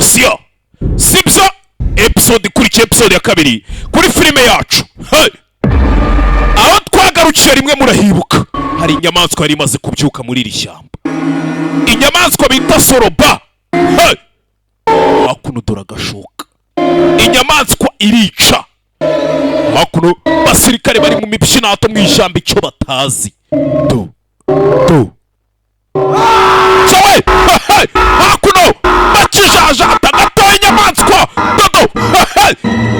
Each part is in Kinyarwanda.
action sibyo episode ikurikiye episode ya kabiri kuri filime yacu. Aho twagarukiye rimwe murahibuka hari inyamaswa yari imaze kubyuka muri iri shyamba, inyamaswa bita soroba. Hakuno dore agashoka, inyamaswa irica. Hakuno basirikare bari mu mipshinato mu ishyamba icyo batazi. Sawe hakuno bakijajata gatoya inyamaswa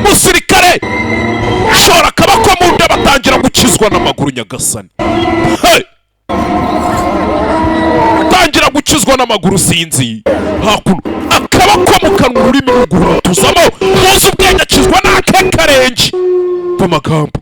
musirikare shora kabako mu nda batangira gukizwa n'amaguru nyagasani. Batangira gukizwa n'amaguru sinzi. Hakuno akabako mu kanwa ururimi ruguru tuzamo muzi ubwenge akizwa n'akarenji b'amagambo.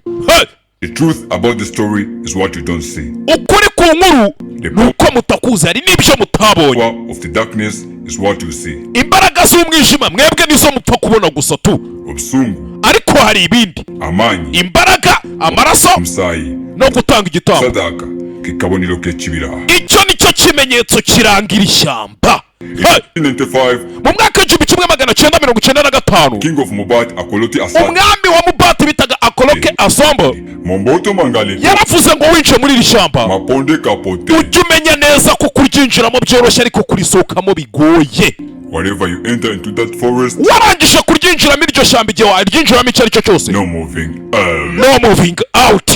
The truth about the story is what you don't see. Ukuri ku nkuru nuko mutakuzi hari n'ibyo mutabonye. The power of the darkness is what you see. Imbaraga z'umwijima mwebwe nizo mupfa kubona gusa tu. Obusungu. Ariko hari ibindi. Amanyi. Imbaraga, amaraso, umusayi no gutanga igitambo. Sadaka kikabonero k'ekibira. Icyo nicyo kimenyetso kirangira ishyamba. 1995 mu mwaka w'1995 King of Mubat Akolote Asad, umwami wa Mubat bitaga Akoloke Asombo, Momboto Mangale yaravuze ngo winje muri iri shyamba Maponde Kapote, ujye umenya neza ko kuryinjiramo byoroshye ariko kurisohokamo bigoye. wherever you enter into that forest, warangije kuryinjiramo iryo shyamba igihe waryinjiramo icyo aricyo cyose, no moving out,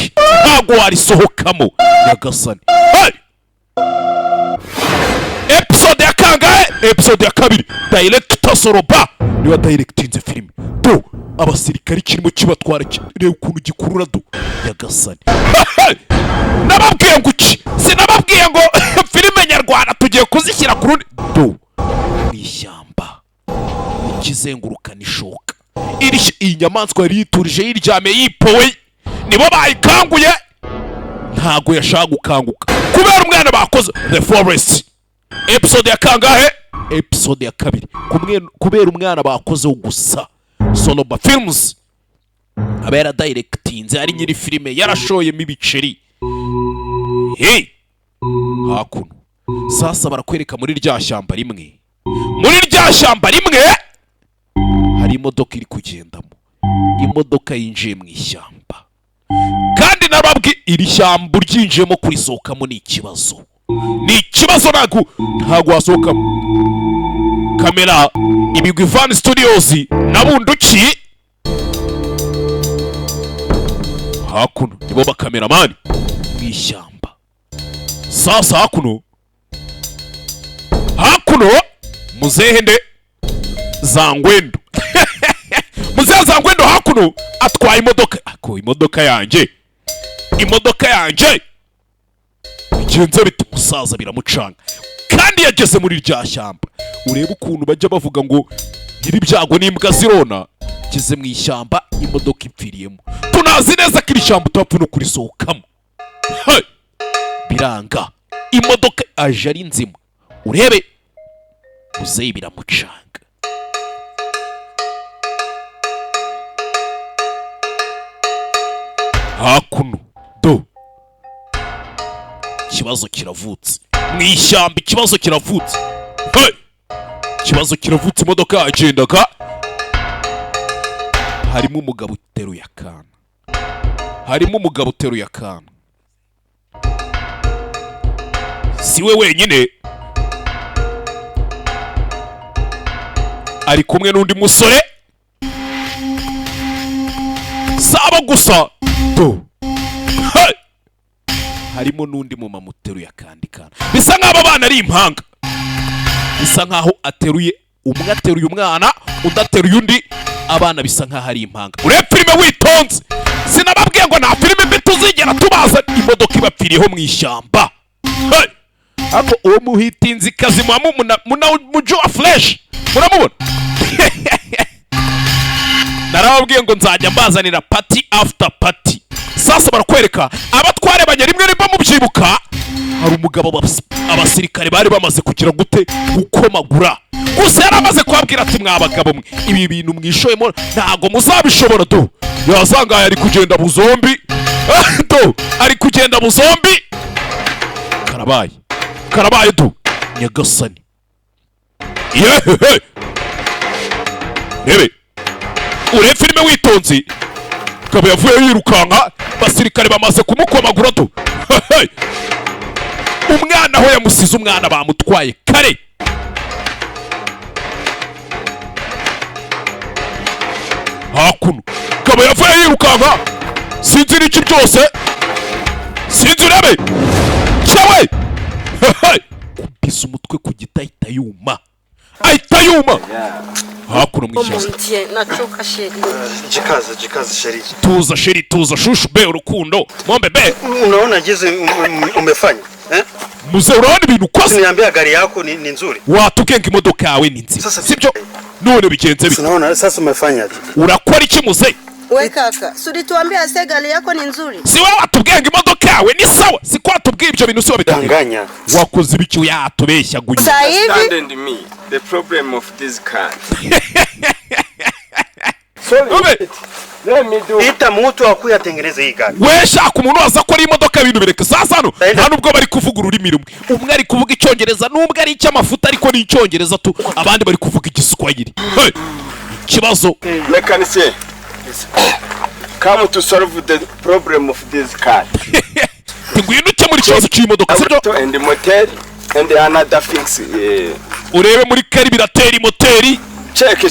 ntabwo warisohokamo nyagasani. Episode ya kangahe? Episode ya kabiri. Director Soroba niwe directinze filime. Do abasirikari kirimo kibatwara kireba ukuntu gikurura do nyagasani. Nababwiye ngo iki? Sinababwiye ngo filime nyarwanda tugiye kuzishyira ku rundi do n'ishyamba ikizengurukana ishoka. Iyi nyamaswa yari yiturije yiryame yipowe, nibo bayikanguye, ntago yashaka gukanguka kubera umwana bakoze The Forest. Episode ya kangahe? Episode ya kabiri. Kubera umwana bakoze gusa. Soloba Films abera directinze ari nyiri filime yarashoyemo ibiceri. Hakuno sasa barakwereka muri rya shyamba rimwe. Muri rya shyamba rimwe hari imodoka iri kugendamo. Imodoka yinjiye mu ishyamba. Kandi nababwi iri shyamba uryinjiyemo kurisohokamo ni ikibazo. Ni ikibazo ntago wasohokamo. Kamera ibigwi Van Studios na Bunduki. Hakuno nibo bakameramani mu ishyamba. Sasa hakuno muzehe nde Zangwendo muzehe Zangwendo hakuno atwaye imodoka. Imodoka yanjye bigenze bite musaza biramucanga. Kandi yageze muri rya shyamba. Urebe ukuntu bajya bavuga ngo nyiri byago n'imbwa zirona. Geze mu ishyamba imodoka ipfiriyemo. Tunazi neza ko iri shyamba utapfa no kurisohokamo. Biranga imodoka aje ari nzima. Urebe muzehe biramucanga. Hakuno do ikibazo kiravutse mu ishyamba. Ikibazo kiravutse. Ikibazo kiravutse. Imodoka yagendaga harimo umugabo uteruye akana. Si we wenyine, ari kumwe n'undi musore. Saba gusa do harimo n'undi mumama uteruye akandi kana. Bisa nk'aba bana ari impanga. Bisa nk'aho ateruye umwana undi ateruye undi. Abana bisa nk'aho ari impanga. Urebe filime witonze. Sinababwiye ngo nta filime mbi tuzigera tubaza. Imodoka ibapfiriyeho mu ishyamba. Ako uwo muhitinzi kazi mujo wa flash muramubona. Narababwiye ngo nzajya mbazanira party after party. Sasa barakwereka abatware banyarimwe rimwe mu byibuka. Hari umugabo abasirikare bari bamaze kugira gute gukomagura. Gusa yaramaze kwabwira ati mwabagabo mwe ibi bintu mwishoyemo ntago muzabishobora do. Yazanga ari kugenda buzombi. Do ari kugenda buzombi. Karabaye do nyagasani. rebe urebe filime witonze kaba yavuye yirukanka basirikare bamaze kumukomagura tu umwana aho yamusize umwana bamutwaye kare hakuno kaba yavuye yirukanka sinzi n'iki byose sinzi urebe cyawe kubisa umutwe ku giti ahita yuma hakuno mwishyamba nachoka sheri jikaza sheri tuza sheri tuza shushu be urukundo mombe be unaona jeze umefanya muze urabona ibintu koze niambia gari yako ni nzuri watugenga imodoka yawe ni nzima sibyo none bigenze bite unaona sasa umefanya urakora iki muze we kaka suri tuambia se gari yako ni nzuri si wewe watugenga imodoka yawe ni sawa si kwa tubwiye ibyo bintu siwe bitanganya wakoze ibiki yatubeshya guye saivi me the problem of this car let me do ita mtu akuyatengeneza hii gari we shaka umuntu waza ko ari imodoka ibintu bireke sasa hano nta nubwo bari kuvuga ururimi rumwe umwe ari kuvuga icyongereza nubwo ari icy'amafuta ariko ni icyongereza tu abandi bari kuvuga igiswahili ikibazo mechanicien come to solve the problem of this car ngwino ukemura ikibazo cy'imodoka sibyo and the motor and another things urebe muri karibirateri moteri check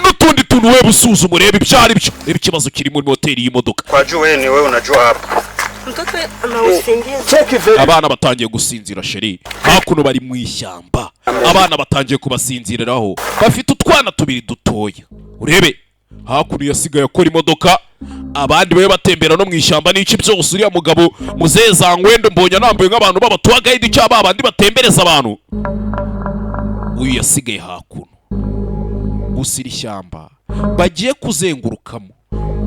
n'utundi tuntu we busuzuma urebe ibyari byo reba ikibazo kiri muri moteri y'imodoka kwa juu wewe ni wewe unajua hapa mtoto anausingiza check abana batangiye gusinzira sheri hakuno bari mu ishyamba abana batangiye kubasinziriraho bafite utwana tubiri dutoya urebe hakuno yasigaye akora imodoka abandi baye batembera no mu ishyamba n'iki byose uriya mugabo muzeza ngwende mbonye nambaye nk'abantu b'abatuwa guide cyangwa abandi batembereza abantu uyu yasigaye hakuno gusira ishyamba bagiye kuzengurukamo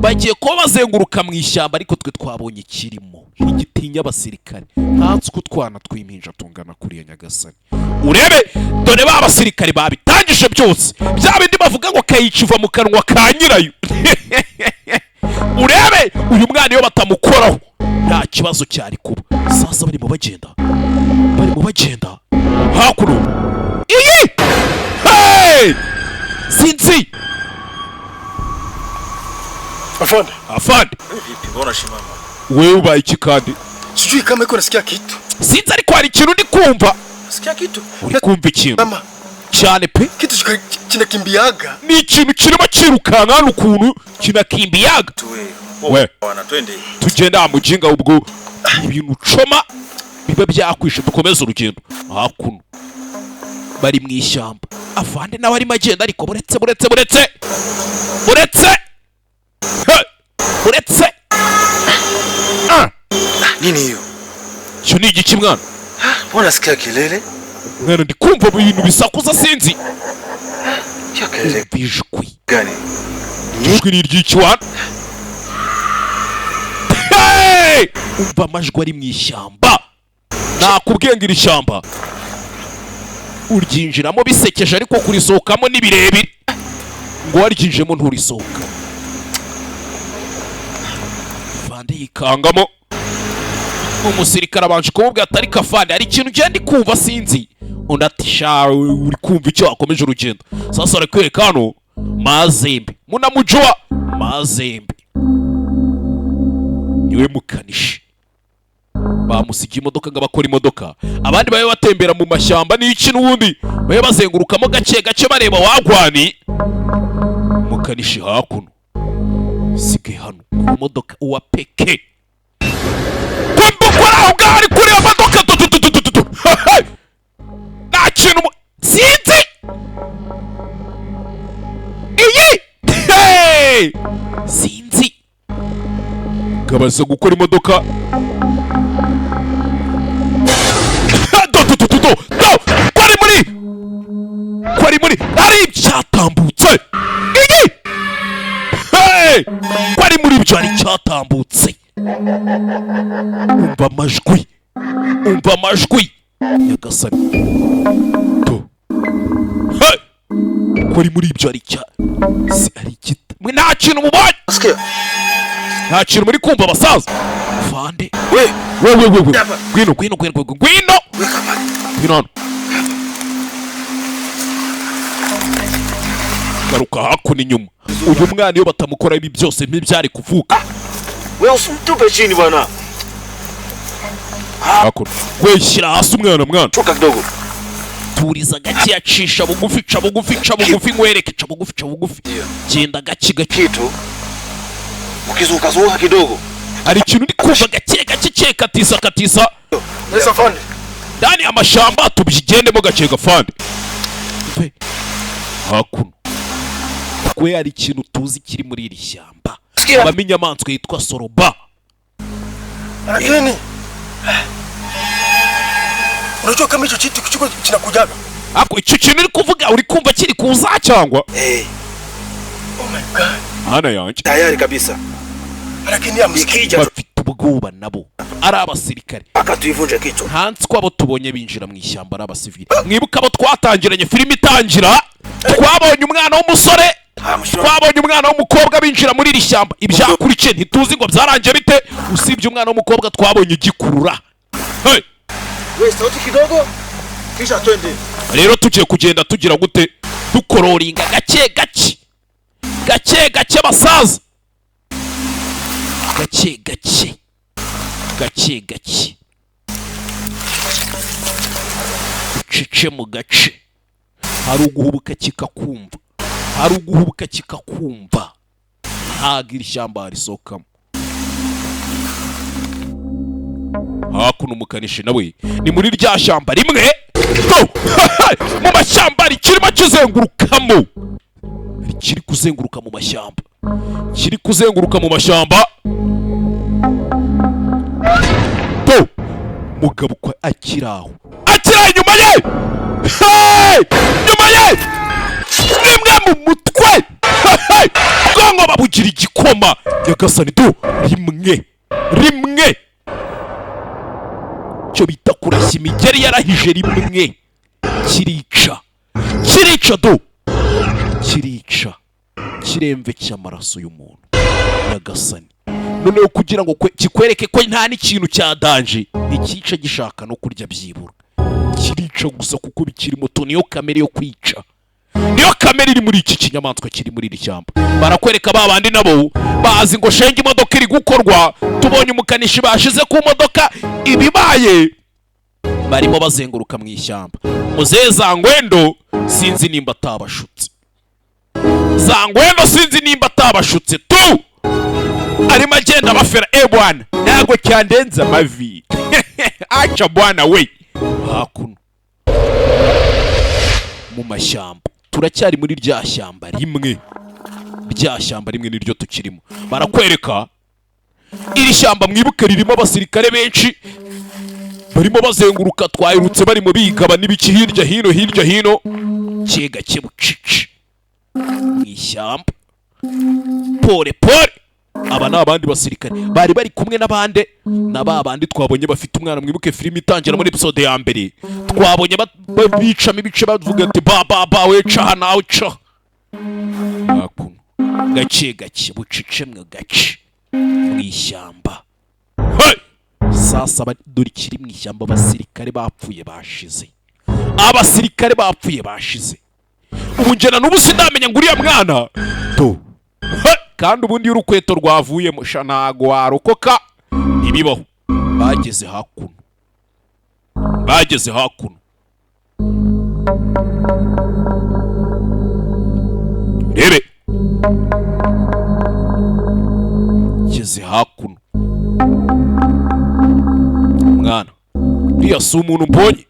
bagiye ko bazenguruka mu ishyamba ariko twe twabonye kirimo igitinya abasirikare ntatse ko twana twiminja tungana kuriya nyagasani urebe dore ba basirikare babitangije byose bya bindi bavuga ngo kayicuva mu kanwa ka nyirayo urebe uyu mwana iyo batamukoraho nta kibazo cyari kuba sasa barimo bagenda hakuno iyi sinzi afande vipi mbona shimama wewe ubaye iki kandi sijui kama iko nasikia kitu sinzi ariko hari ikintu ndi kumva nasikia kitu uri kumva ikintu mama cyane pe kitu kinakimbiaga ni ikintu kirimo kirukanka hano ukuntu kinakimbiaga we wana twende tugenda mujinga ubwo ibintu coma biba byakwishe dukomeza urugendo hakuno bari mu ishyamba afande nawe arimo agenda ariko buretse nini hiyo cyo ni igiki mwana mbona nasikia kelele mwana ndi kumva ibintu bisakuza sinzi cyo kelele bijwi gani ijwi ni iry'ikiwana umva amajwi ari mu ishyamba nakubwiye ngo iri shyamba uryinjiramo bisekeje ariko kurisohokamo ni birebire ngo waryinjemo nturisohoka fande yikangamo umusirikare abanje kumubwira atari kafande hari ikintu ugenda kumva sinzi undi ati sha uri kumva icyo wakomeje urugendo sasa arakwereka hano mazembe munamujua mazembe niwe mukanishi bamusigiye imodoka ngo bakora imodoka abandi babe batembera mu mashyamba n'iki n'ubundi babe bazengurukamo gake bareba wagwani mukanishi hakuno sigaye hano ku modoka uwa peke kumbukora aho ngaho ari kuri iyo modoka nta kintu sinzi iyi sinzi kabaza gukora imodoka kwari muri ari icyatambutse iyi kwari muri ibyo ari icyatambutse umva amajwi nyagasani kwari muri ibyo ari igita mwe nta kintu mubonye nta kintu muri kumva abasaza fande we ngwino hano garuka hakuno inyuma. Uyu mwana iyo batamukora ibi byose ntibyari kuvuka. Wewe usitupe chini bwana. Hakuno weshyira hasi mwana. Chuka kidogo. Turiza gake yacisha bugufi ca bugufi ngwereke ca bugufi. Genda gake Kitu. Ukizuka kidogo. Hari ikintu ndi kumva gake katisa. Nesa fande. Ndani amashamba tubigendemo gake gafande. Hakuno kwe hari ikintu tuzi kiri muri iri shyamba. Abamenya amanswe yitwa soroba. Lakini unajua kama hicho kitu kichiko kinakujaga? Ako icyo kintu uri kuvuga uri kumva kiri kuza cyangwa? Oh my god. Hana yanjye. Tayari kabisa. Lakini amsikija bafite ubwoba nabo. Ari abasirikare. Akatuyivunja kichwa. Hansi kwabo tubonye binjira mu ishyamba ari abasivili. Mwibuka abo twatangiranye filime itangira. Twabonye umwana w'umusore. Twabonye umwana w'umukobwa binjira muri iri shyamba. Ibyakurikiye ntituzi ngo byarangiye bite. Usibye umwana w'umukobwa twabonye gikurura. Hey. Wewe sauti kidogo. Kisha twende. Rero tugiye kugenda tugira gute? Dukororinga gake basaza. Gake. Ucece mu gace. Hari uguhubuka kikakumva. Ntagira ishyamba harisokamo. Hakuno umukanishi nawe ni muri rya shyamba rimwe. Mu mashyamba kirimo kizengurukamo. Kiri kuzenguruka mu mashyamba. Mugabo kwa akiraho inyuma ye. Nimwe mu mutwe. Bwongo babugira igikoma. Yagasani rimwe. Cyo bita kurashya imigeri yarahije rimwe. Kirica. Kiremve cy'amaraso y'umuntu. Yagasani. Noneho kugira ngo kikwereke ko nta n'ikintu cya danje, ikica gishaka no kurya byibura. Kirica gusa kuko bikiri moto, niyo kamere yo kwica. Niyo kamere iri muri iki kinyamaswa kiri muri iri shyamba. Barakwereka babandi nabo bazi ngo shenge imodoka iri gukorwa. Tubonye umukanishi bashize ku modoka ibibaye. Barimo bazenguruka mu ishyamba. Muzee Zangwendo sinzi nimba atabashutse. Tu arimo agenda bafera bwana ntago cyandenza amavi. Acha bwana we. Hakuno mu mashyamba turacyari muri rya shyamba rimwe niryo tukirimo. Barakwereka iri shyamba mwibuke ririmo abasirikare benshi barimo bazenguruka. Twayirutse barimo bigaba n'ibiki hirya hino. Cyega bucici mu ishyamba pole. Aba ni abandi basirikare bari kumwe n'abandi n'abandi twabonye bafite umwana. Mwibuke filime itangira muri episode ya mbere twabonye babicamo ibice bavuga ati ba weca hana uca. Hakuno gake bucice mu gace mu ishyamba. Sasa dore kiri mu ishyamba. Abasirikare bapfuye bashize. Ubu njye n'ubu sindamenya ngo uriya mwana kandi ubundi y'urukweto rwavuyemo ntago warokoka. Ntibibaho. Bageze hakuno. Rebe geze hakuno. Mwana uriya si umuntu mbonye.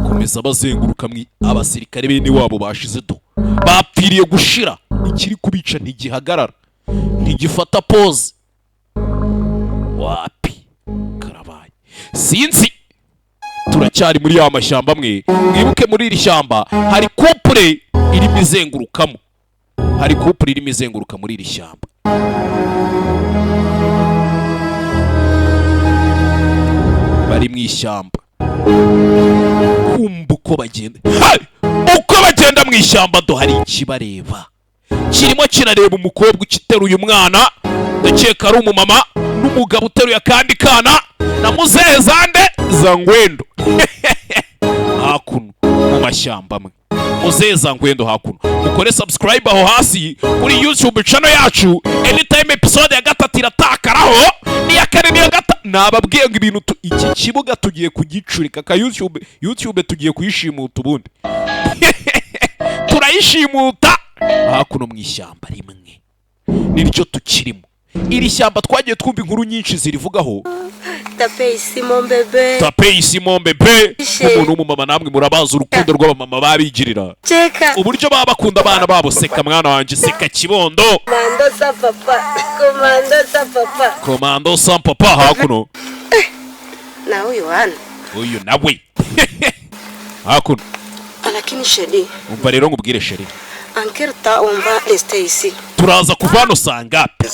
Komeza bazenguruka abasirikare bene wabo bashize bapfiriye gushira. Ikiri kubica ntigihagarara, ntigifata pose. Wapi karabaye sinzi. Turacyari muri ya mashyamba amwe. Mwibuke muri iri shyamba hari couple irimo izenguruka muri iri shyamba. Bari mu ishyamba. Kumva uko bagenda mu ishyamba hari ikibareba. Kirimo kirareba umukobwa ukiteruye umwana. Ndakeka ari umumama n'umugabo uteruye akandi kana na Muzee Zangwendo. Hakuno mu mashyamba amwe. muzeza ngwendo hakuno mukore subscribe aho hasi kuri YouTube channel yacu anytime episode ya gatatu iratakaraho niya kane niya gatatu nababwiye ngo ibintu iki kibuga tugiye kugicurika ka YouTube tugiye kuyishimuta ubundi turayishimuta hakuno mu ishyamba rimwe niryo tukirimo iri shyamba twagiye twumva inkuru nyinshi zirivugaho tape isi mon bebe umuntu w'umumama namwe murabaza urukundo rw'abamama babigirira uburyo baba bakunda abana babo seka mwana wanje seka kibondo komando sa papa hakuno na uyu nawe hakuno lakini shedi umva rero ngubwire sheri ankerta umva Stacy turaza kuvano sangapi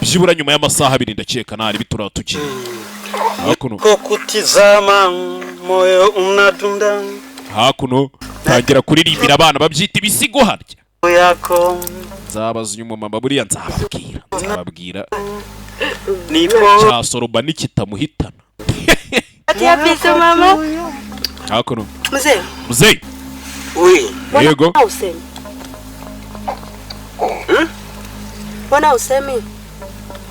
byibura nyuma y'amasaha 2 ndakeka nari bitura tuki hakuno kokutizama moyo unatunda hakuno tangira kuririmbira abana babyita ibisigo harya yako zabaza uyu mama buriya nzababwira nipo cyasoroba nikitamuhitana ati yapise mama hakuno mzee Oui. yego Mbona usemi?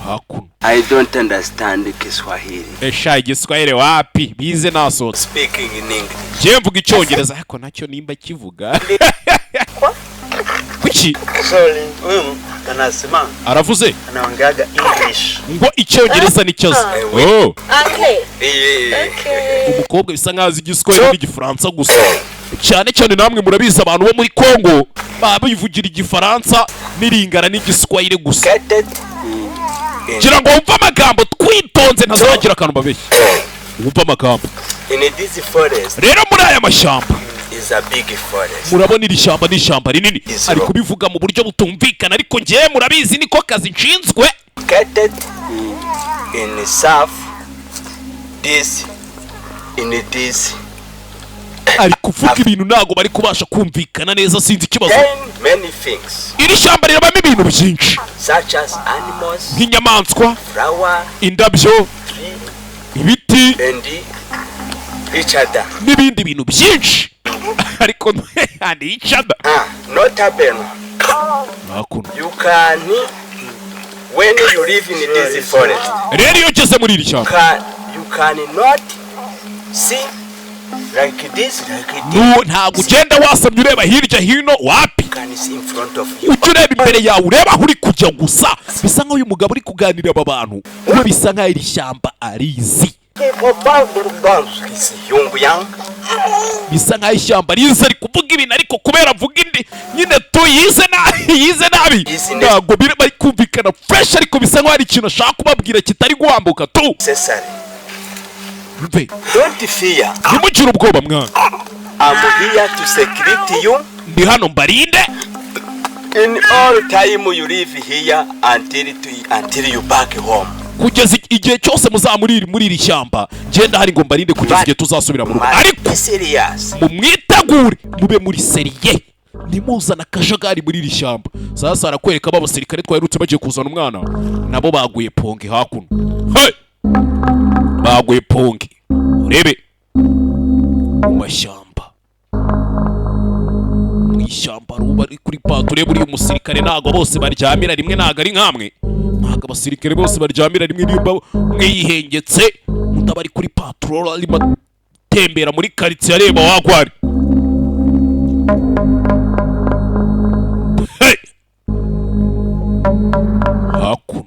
Hakuno. I don't understand Kiswahili. Esha Igiswahili wapi? Bize naso. Speaking in English. Je mvuga icyongereza ariko nacyo nimba kivuga. Kuki? Sorry. Anasema. Aravuze? Anaongeaga English. Ngo icyongereza ni cyoze. Oh. Okay. Okay. Umukobwa bisa nkazi Igiswahili n'Igifaransa gusa. Cyane cyane namwe murabiza abantu bo muri Kongo babivugira Igifaransa niringana n'Igiswahili gusa. Gira ngo umva amagambo twitonze ntazagira akantu babeshya. Umva amagambo. In this forest. Rero muri aya mashyamba is a big forest. Murabona iri shyamba ni shyamba rinini. Ari kubivuga mu buryo butumvikana ariko ngiye murabizi niko kazi nshinzwe. Located in south this in this ari kuvuga ibintu nago bari kubasha kumvikana neza sinzi ikibazo. Many things. Iri shyamba rirabamo ibintu byinshi Such as animals, nk'inyamaswa, flower, indabyo, ibiti, and each other. N'ibindi bintu byinshi. Ariko and each other. Not happen. Hakuno. You can when you live in this forest. Rero iyo ugeze muri iri shyamba. You cannot see like this. Ntabwo ugenda wasamye ureba hirya hino wapi. Ujya ureba imbere yawe ureba aho uri kujya gusa. Bisa nk'uyu mugabo uri kuganira aba bantu we bisa nk'aho iri shyamba arizi. Bisa nk'aho ishyamba rizi ari kuvuga ibintu ariko kubera avuga indi nyine yize nabi ntabwo bari kumvikana fresh ariko bisa nk'aho hari ikintu ashaka kubabwira kitari guhambuka tu. Don't fear. Ntimugire ubwoba mwana. I'm here to security you. Ndi hano mbarinde. In all time you live here until you back home. Kugeza igihe cyose muzamuri muri iri shyamba genda hari ngo mbarinde kugeza igihe tuzasubira mu rugo ariko mumwitegure mube muri seriye nimuzana akajagari muri iri shyamba. Sasa arakwereka aba basirikare twaherutse bagiye kuzana umwana nabo baguye ponge hakuno. Hey! Baguye ponge urebe mu mashyamba mu ishyamba ruba ari kuri pature buri umusirikare nago bose baryamira rimwe naga ari nkamwe naga abasirikare bose baryamira rimwe nimba mwihengetse mutabari kuri patrol ari tembera muri quartier areba wagwari. Hey! Hakuno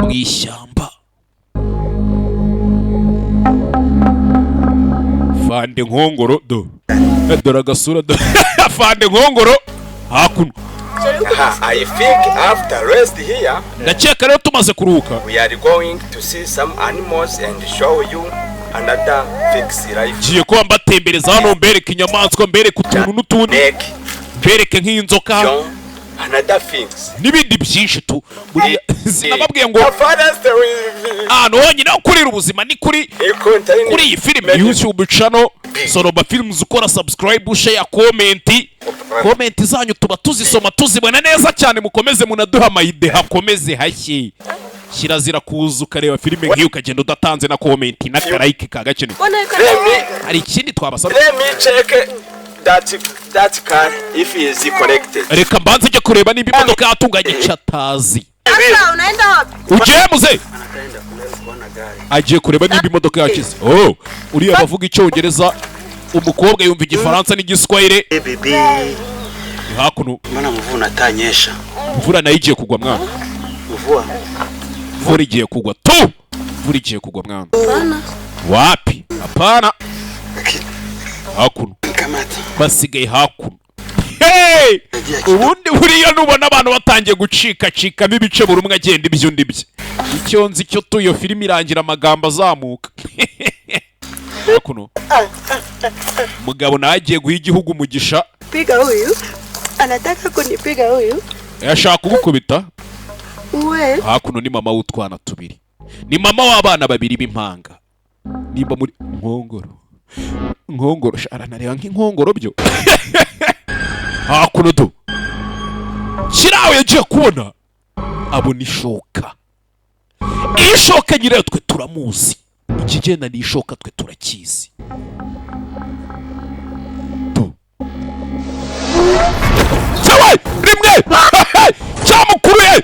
mwishyamba fande nkongoro do dora gasura do fande nkongoro hakuno. I think after rest here ndakeka rero tumaze kuruhuka we are going to see some animals and show you another fix life. Giye ko mbatembereza hano mbereke inyamaswa mbereke utuntu n'utundi mbereke nk'inzoka another things n'ibindi byinshi tu sinababwiye ngo nyine ukurira ubuzima ni kuri iyi filime YouTube channel Soroba Films. Ukora subscribe, share, comment zanyu tuba tuzisoma tuzibona neza cyane. Mukomeze munaduha amayide hakomeze hashye kirazira kuza ukareba filime nk'iyo ukagenda udatanze na komenti n'akarayike ka gakenewe. Hari ikindi twabasaba. Let me check that car if he is corrected. Reka mbanze njye kureba niba imodoka yatunganye cyatazi. Sasa unaenda wapi? Ugiye muze? Agiye kureba niba imodoka yakize. Oh, uriya bavuga icyongereza, umukobwa yumva igifaransa n'igiswahili. Baby. Hakuno. Mana mvuna atanyesha. Mvura nayo igiye kugwa mwana. Mvura igiye kugwa tu. Mvura igiye kugwa mwana. Wapi? Hapana. Hakuno. Basigaye hakuno. Hey! Ubundi buriya nubona abantu batangiye gucika ibice buri umwe agenda ibyo ndibye. Icyo nzi cyo tuyo filime irangira amagambo azamuka. Hakuno. Mugabo nagiye guha igihugu umugisha. Piga huyu. Anataka kunipiga huyu. Yashaka kugukubita. Uwe. Hakuno ni mama w'utwana tubiri. Ni mama w'abana babiri b'impanga. Nimba muri nkongoro sharanareba nk'inkongoro byo. Hakuno do. Kirawe yagiye kubona abona ishoka. Ishoka nyirayo twe turamuzi. Ikigenda ni ishoka twe turakizi. Sawe rimwe cyamukuruye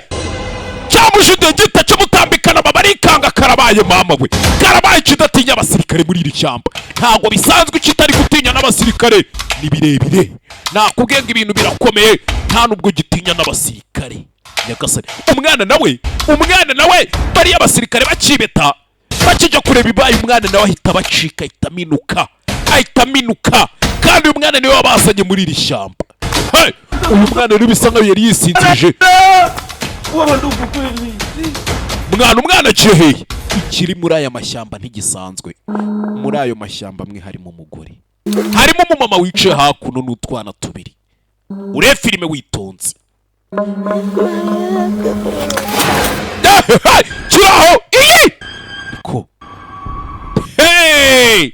cyamujude gita cyo mutambikana babarikanga karabaye mama we karabaye kidatinya abasirikare muri iri cyamba ntago bisanzwe kitari gutinya n'abasirikare ni birebire nakubwenga ibintu birakomeye nta nubwo gitinya n'abasirikare nyagasani umwana nawe bari abasirikare bakibeta bakijya kureba ibaye umwana nawe ahita bacika ahita minuka kandi umwana niwe wabazanye muri iri cyamba. Hey, uyu mwana rero bisa nkaho yari yisinzije. Umwana aciye ikiri muri aya mashyamba ntigisanzwe. Muri ayo mashyamba amwe harimo umugore. Harimo umumama wicaye hakuno n'utwana tubiri. Ure filime witonze. Kiraho iyi! Ko. Hey!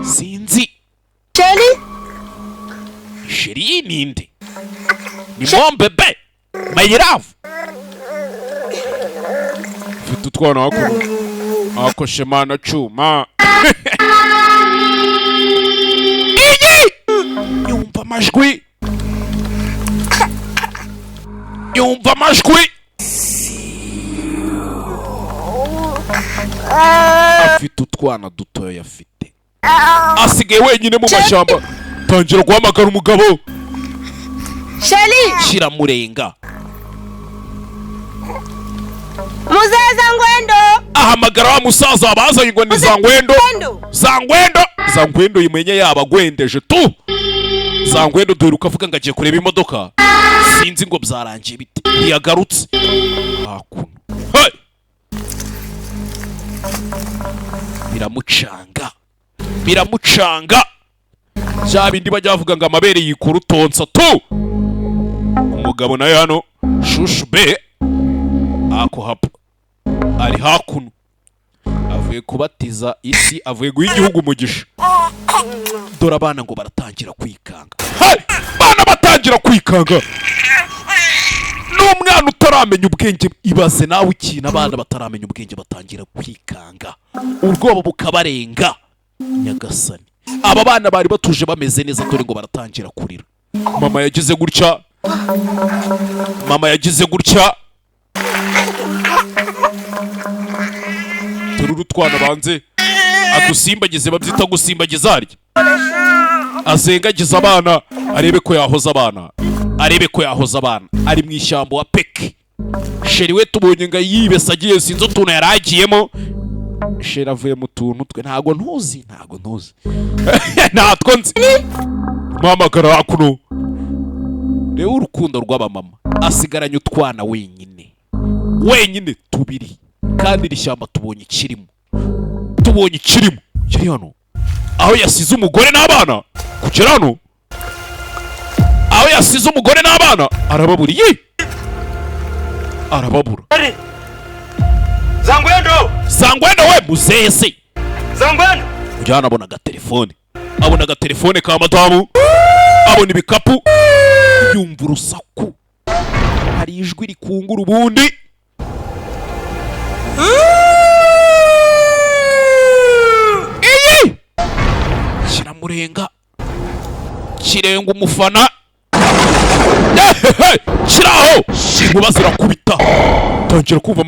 Sinzi. Sheri ninde? Ni mon bebe. My love. Fitu twana hakuno. Ako shemana chuma. Iyi! Yumva amajwi. Afite utwana dutoya afite. Asigaye wenyine mu mashyamba. Tangira guhamagara umugabo. Sheli. Kiramurenga. Muzaza Ngwendo. Ahamagara wa musaza abazanye ngo ni Zangwendo yimenye yaba gwendeje tu. Zangwendo duheruka avuga ngo agiye kureba imodoka. Sinzi ngo byarangiye bite. Yagarutse. Hakuno. Hey! Biramucanga. Bya bindi bajya bavuga ngo amabere yikora utonsa tu. Umugabo nawe hano shushu be ako hapa ari hakuno avuye kubatiza isi avuye guha igihugu umugisha. Dore abana ngo baratangira kwikanga. Hey! Bana batangira kwikanga. N'umwana utaramenya ubwenge ibaze nawe ikintu abana bataramenya ubwenge batangira kwikanga. Ubwoba bukabarenga. Nyagasani. Aba bana bari batuje bameze neza dore ngo baratangira kurira. Mama yagize gutya. Tururu twana banze adusimbagize babyita gusimbagiza arya. Azengagiza abana arebe ko yahoza abana. Ari mu ishyamba wa peke. Sheri we tubonye nga yibesa agiye sinzo tuntu yaragiyemo. Sheri avuye mu tuntu twe ntago ntuzi. Natwo nzi. Mpamagara hakuno. Reba urukundo rw'abamama. Asigaranye utwana wenyine tubiri. Kandi iri shyamba tubonye ikirimo. Kiri hano. Aho yasize umugore n'abana. Kugera hano. Aho yasize umugore n'abana. Arababuriye. Zangwendo we muzese. Ujyana abona agatelefone ka madamu. Abona ibikapu. Yumva urusaku. Hari ijwi rikungura ubundi. iyi kiramurenga kirenga umufana kiraho inkuba zirakubita tangira kumva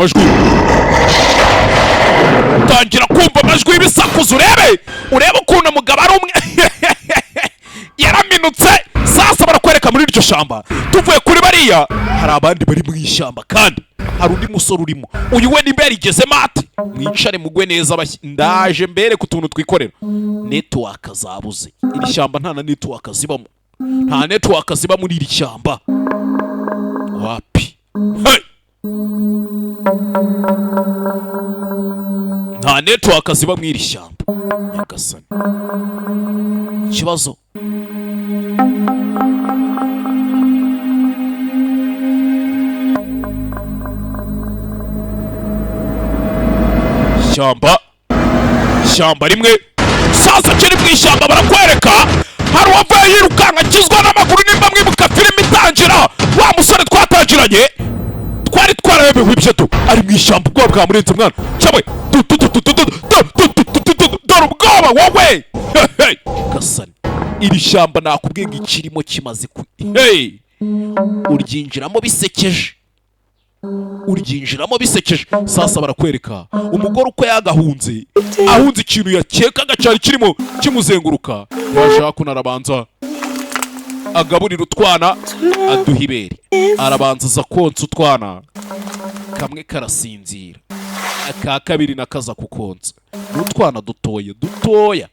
amajwi y'ibisakuzo urebe ukuntu umugabo ari umwe yaraminutse sasa barakwereka muri iryo shamba tuvuye kuri bariya hari abandi bari mu ishyamba kandi hari undi musore urimo uyu we nimba yarigezemo ati mwicare mugwe neza ndaje mbere ku tuntu twikorera network zabuze iri shyamba nta na network zibamo nta network ziba muri iri shyamba wapi nta network ziba muri iri shyamba nyagasani ikibazo ishyamba rimwe sasa kiri mu ishyamba barakwereka hari uwavuye yirukanka akizwa n'amaguru nimba mwibuka filime itangira wa musore twatangiranye twari twarabebewe ibyo tu ari mu ishyamba ubwoba bwamurenze mwana cyabwe dore ubwoba wowe gasani iri shyamba nakubwiye ngo ikirimo kimaze uryinjiramo bisekeje sasa barakwereka umugore uko yagahunze ahunze ikintu yakekaga cyari kirimo kimuzenguruka yashaka kunarabanza agaburira utwana aduha ibere arabanza aza konsa utwana kamwe karasinzira aka kabiri nakaza kukonsa n'utwana dutoya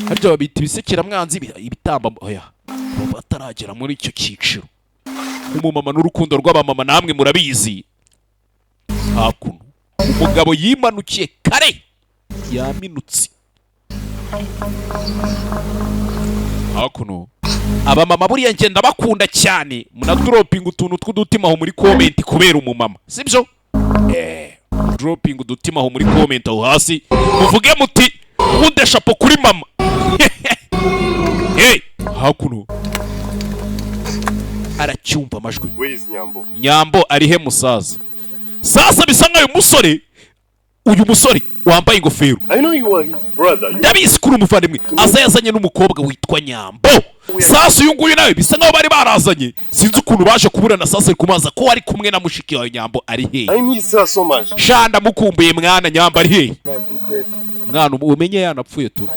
harya babita ibisekeramwanzi ibitamba oya bataragera muri icyo cyiciro umumama n'urukundo rw'abamama namwe murabizi hakuno umugabo yimanukiye kare yaminutse hakuno abamama buriya ngenda bakunda cyane munadropinga utuntu tw'udutima aho muri comment kubera umumama sibyo dropping udutima aho muri comment aho hasi muvuge muti nkunde shapo kuri mama hakuno aracyumva amajwi nyambo arihe musaza sasa bisa nkayo uyu musore wambaye ingofero ndabizi kuri umuvandimwe aza yazanye n'umukobwa witwa Nyambo sasa uyu nguyu nawe bisa nkaho bari barazanye sinzi ukuntu baje kuburana sasa ari kumaza ko ari kumwe na mushiki wawe Nyambo ari he shanda mukumbuye mwana Nyambo ari he mwana umenye yanapfuye tu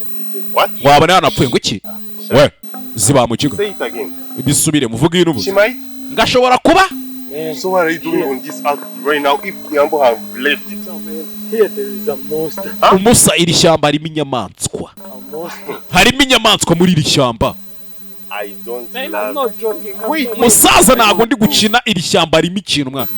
wabona yanapfuye ngo iki we ziba mu kigo bisubire muvuge ino buze ngashobora kuba So what are you doing on this earth right now if Nyambo have left it? Here there is a monster. Umusa iri shyamba harimo inyamaswa. Harimo inyamaswa muri iri shyamba. I don't I'm not joking. Musaza ntago ndi gukina iri shyamba harimo ikintu mwana.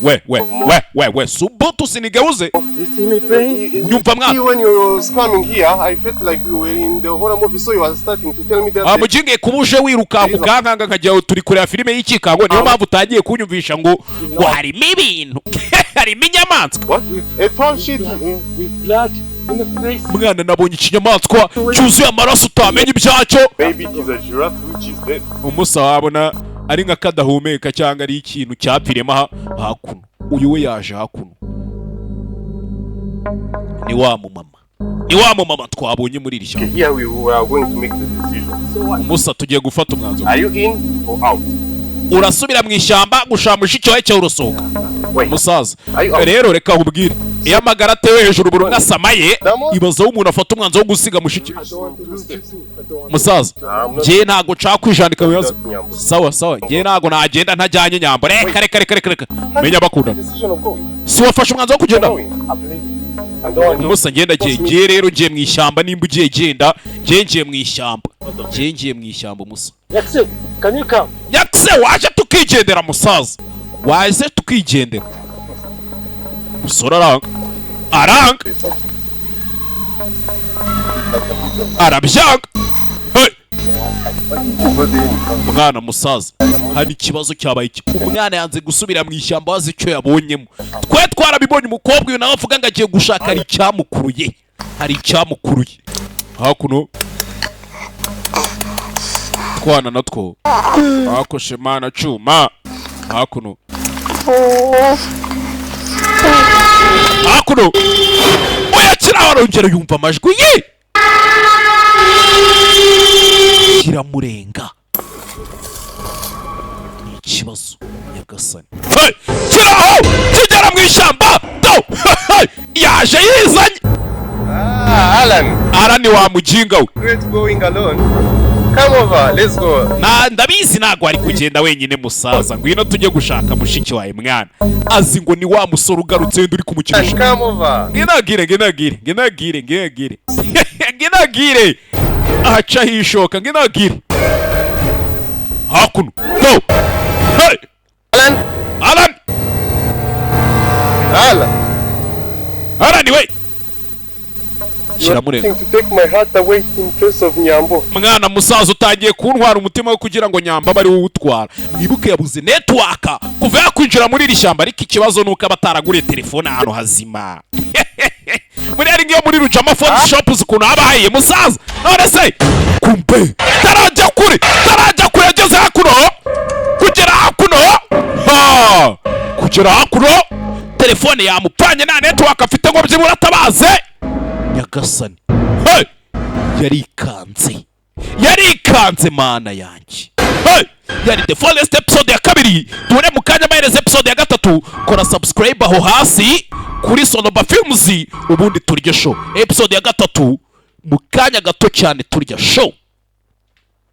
We subutu sinigeuze. You see me praying? Nyumva mwana. When you were coming here, I felt like we were in the horror movie, so you were starting to tell me that. Mujinge kubuje wiruka mukankanga nkajya turi kureba filime y'ikikango niyo mpamvu utagiye kunyumvisha ngo harimo ibintu. Harimo inyamaswa. What? A tall shit with blood in the face. Mwana nabonye ikinyamaswa cyuzuye amaraso utamenya ibyacyo. Maybe it is a giraffe which is dead. Umusa wabona ari nka kadahumeka cyangwa ari ikintu cyapfirema hakuno. Uyu we yaje hakuno. Ni wa mumama twabonye muri iri shyamba. Here we are going to make the decision. Umusa tugiye gufata umwanzuro. Are you in or out? Urasubira mu ishyamba gushaka mushiki wawe cyangwa urusohoka. Musaza rero reka nkubwire iyo amagara atewe hejuru buri ngasamaye ibazaho umuntu afata umwanzuro wo gusiga mushiki. Musaza njye ntago nshaka kwijandika bibazo. Sawa njye ntago nagenda ntajyanye Nyambo reka menya bakundana. Si wafashe umwanzuro wo kugenda? Umusa ngenda giye rero ngiye mu ishyamba nimba ugiye genda ngiye mu ishyamba. Ngiye mu ishyamba Musa. Yakse, can you come? Yakse waje tukigendera musaza. Waje tukigendera. Musora aranga. Arabyanga. Umwana musaza hari ikibazo cyabaye iki umwana yanze gusubira mu ishyamba wazi icyo yabonyemo twe twarabibonye umukobwa uyu nawe avuga ngo agiye gushaka hari icyamukuruye hakuno twana natwo akoshe mana cuma hakuno hakuno uyakira arongera yumva amajwi ye kiramurenga. Ni ikibazo nyagasani. Kiraho kigera mu ishyamba yaje yizanye. Alan wa mujinga we. Great going alone. Come over, let's go. Ndabizi ntago ari kugenda wenyine musaza, ngwino tujye gushaka mushiki wawe mwana. Azi ngo ni wa musore ugarutse ndi uri kumukinisha. Come over. Nginagire aca hishoka nginagire hakuno. No. Hey Alan we Nothing to take my heart away in place of Nyambo. Mwana musaza utangiye kuntwara umutima wo kugira ngo Nyamba bari utwara. Mwibuke yabuze network kuva yakwinjira muri iri shyamba, ariko ikibazo nuko abataraguriye telefone ahantu hazima. Muri ari ngiyo muri Rujama phone shop zikuno abahaye musaza. None se kumbe tarajya kure ageze hakuno kugera hakuno telefone yamupfanye na network afite ngo byibura tabaze nyagasani. Yarikanze mana yanjye. Yari the FOREST episode ya 2. Tubone mu kanya mahereza episode ya 3. Kora subscribe aho hasi kuri Sonoba Films ubundi turye show episode ya 3 mu kanya gato cyane turya show.